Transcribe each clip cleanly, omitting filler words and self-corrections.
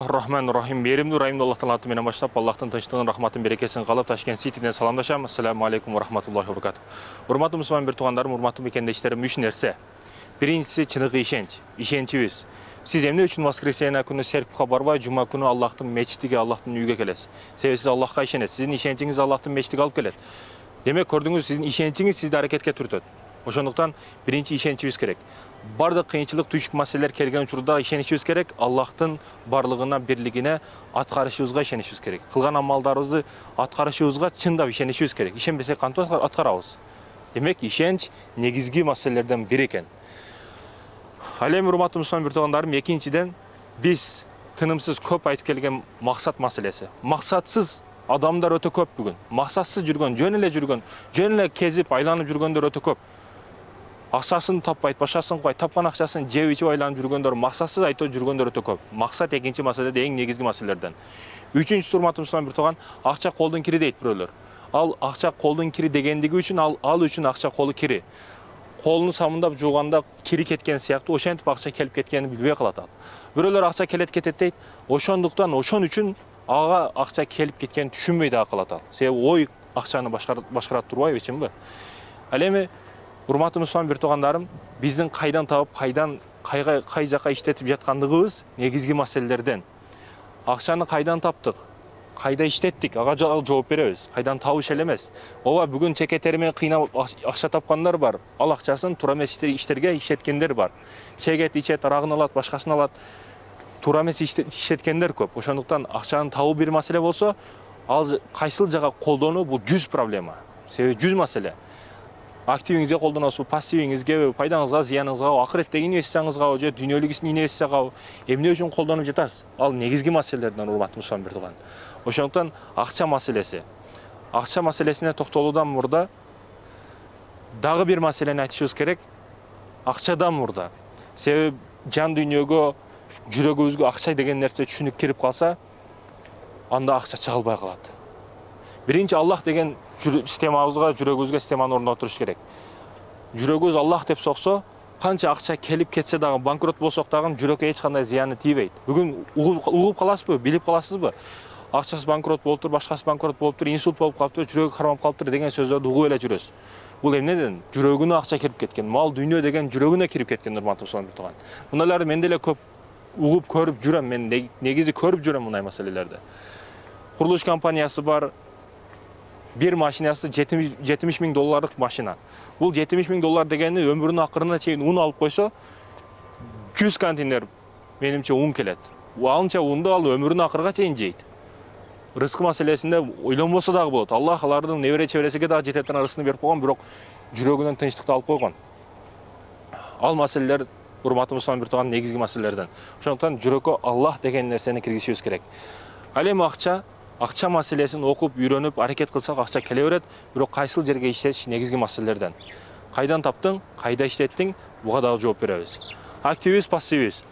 Bismillahirrahmanirrahim. Берімді райымды Аллахтан атымен баштап, Аллахтан тыныштығын, рахматын, берекесін қалап, Ташкент Ситиден саламдашам. Ассаламу алейкум ва рахматуллахи ва баракатух. Урматтуу мусулман бір туғандарым, урматтуу мекендештерим, үч нерсе. Биринчиси чыныгы ишенч, ишенчибиз. Сиз эмне үчүн воскресенье күнү церковька барбай, жума күнү Аллахтын мечитиге, Аллахтын үйгө келесиз. Себеби сиз Аллахка ишенесиз. Сиздин ишенчиңиз Аллахтын мечитиге алып келет. Демек, көрдүңүз, сиздин ишенчиңиз сизди аракетке түртөт. Ошондуктан биринчи ишенчибиз керек. Бардык кыйынчылык, түшүк маселелер келген учурда ишенишибиз керек. Аллахтын барлыгына, бирлигине, аткарышыбызга ишенишибиз керек. Кылган амалдарыбызды аткарышыбызга чындап ишенишибиз керек. Ишенбесек кантип аткарабыз? Демек, ишенч негизги маселелерден бири экен. Ал эми урматтуу мусулман бир туугандарым, экинчиден биз тынымсыз көп айтып келген максат маселеси. Максатсыз адамдар өтө көп бүгүн. Максатсыз жүргөн, жөн эле кезип, айланып жүргөндөр өтө көп. Акчасын таппайт, башкасын кылбайт, тапкан акчасын жеп ичип айланып жүргөндөр, максатсыз айтып жүргөндөр өтө көп. Максат экинчи маселеде эң негизги маселелерден. Үчүнчүсү урматтуу мусулман бир тууган, акча колдун кири дейт бирөөлөр. Ал акча колдун кири дегендиги үчүн ал үчүн акча колу кири. Колун самындап жууганда кири кеткен сыяктуу, ошентип акча келип кеткенин билбей калат ал. Бирөөлөр акча келет кетет дейт. Ошондуктан ошон үчүн ага акча келип кеткенин түшүнбөй да калат ал. Себеби ой акчаны башкарат турбайбы, чынбы? Ал эми урматтуу мусулман бир туугандарым, биздин кайдан табып, кай жака иштетип жаткандыгыбыз негизги маселелерден. Акчаны кайдан таптык, кайда иштеттик, ага жооп беребиз. Кайдан табыш эле эмес. Ооба, бүгүн чекетери менен кыйнап акча тапкандар бар. Ал акчасын туура эмес иштерге иштеткендер бар. Чегет, ичет, арагын алат, башкасын алат. Туура эмес иштеткендер көп. Ошондуктан акчаны табуу бир маселе болсо, ал кайсыл жака колдонуу бул 100 проблема. Себеби 100 маселе. Активиңизге колдоносузбу, пассивиңизге, пайдаңызга, зыяныңызга, акыреттеги инвестицияңызга, же дүйнөлүк инвестицияга эмне үчүн колдонуп жатасыз? Ал негизги маселелерден, урматтуу мусулман бир тууган. Ошондуктан акча маселеси. Акча маселесине токтолуудан мурда дагы бир маселени айтышыбыз керек. Акчадан мурда. Себеби жан дүйнөгө, жүрөгүбүзгө акча деген нерсе түшүнүк кирип калса, анда акча чыгалбай калат. Биринчи Аллах деген системабызга, жүрөгүбүзгө системаны орнотуруш керек. Жүрөгүбүз Аллах деп соксо, канча акча келип кетсе дагы, банкрот болсок дагы жүрөккө эч кандай зыяны тийбейт. Бүгүн угуп каласызбы, билип каласызбы? Акчасы банкрот болуптур, башкасы банкрот болуптур, инсульт болуп калыптыр, жүрөгү кармап калыптыр деген сөздөрдү угуп эле жүрөсүз. Бул эмнеден? Жүрөгүнө акча кирип кеткен, мал дүйнө деген жүрөгүнө кирип кеткен, урматтуу мусулман бир тууган. Мундайларды мен деле көп угуп көрүп жүрөм, мен негизи көрүп жүрөм мындай маселелерди. Курулуш компаниясы бар. Bir машинасы $70 миң машина. Бул $70 миң дегени өмүрүнүн акырына чейин ун алып койсо, 100 контейнер менимче ун келет. Анча унду ал өмүрүнүн акырга чейин жейт. Рызкы маселесинде ойлонбосо дагы болот. Аллах алардын небере чебересиге дагы жетептен рызкын берип койгон, бирок жүрөгүнөн тынчтыкты алып койгон. Ал маселелер урматтуу мусулман бир тууган негизги маселелерден. Ошондуктан жүрөккө Аллах деген нерсени киргизишибиз керек. Ал эми акча маселесин окуп, үйрөнүп, аракет кылсак акча келе берет, бирок кайсыл жерге иштетиш негизги маселелерден. Кайдан таптың, кайда иштеттиң, буга дагы жооп беребиз. Активист, пассивист.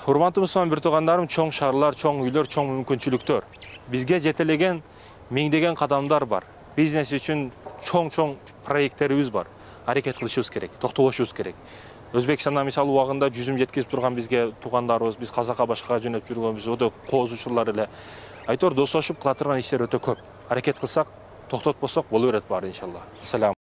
Урматтуу мусулман бир туугандарым, чоң шаарлар, чоң үйлөр, чоң мүмкүнчүлүктөр. Бизге жетелеген миңдеген кадамдар бар. Бизнес үчүн чоң проекттерибиз бар. Аракет кылышыбыз керек, токтобошубуз керек. Өзбекстанда мисалы убагында жүзүм жеткизип турган бизге туугандарыбыз, биз казакка башкага жөнөп жүргөнбүз, өтө коозучулар эле. Айтор досошуп кыла турган иштер өтө көп. Аракет кылсак, токтотпосок боло берет баары иншалла. Салам.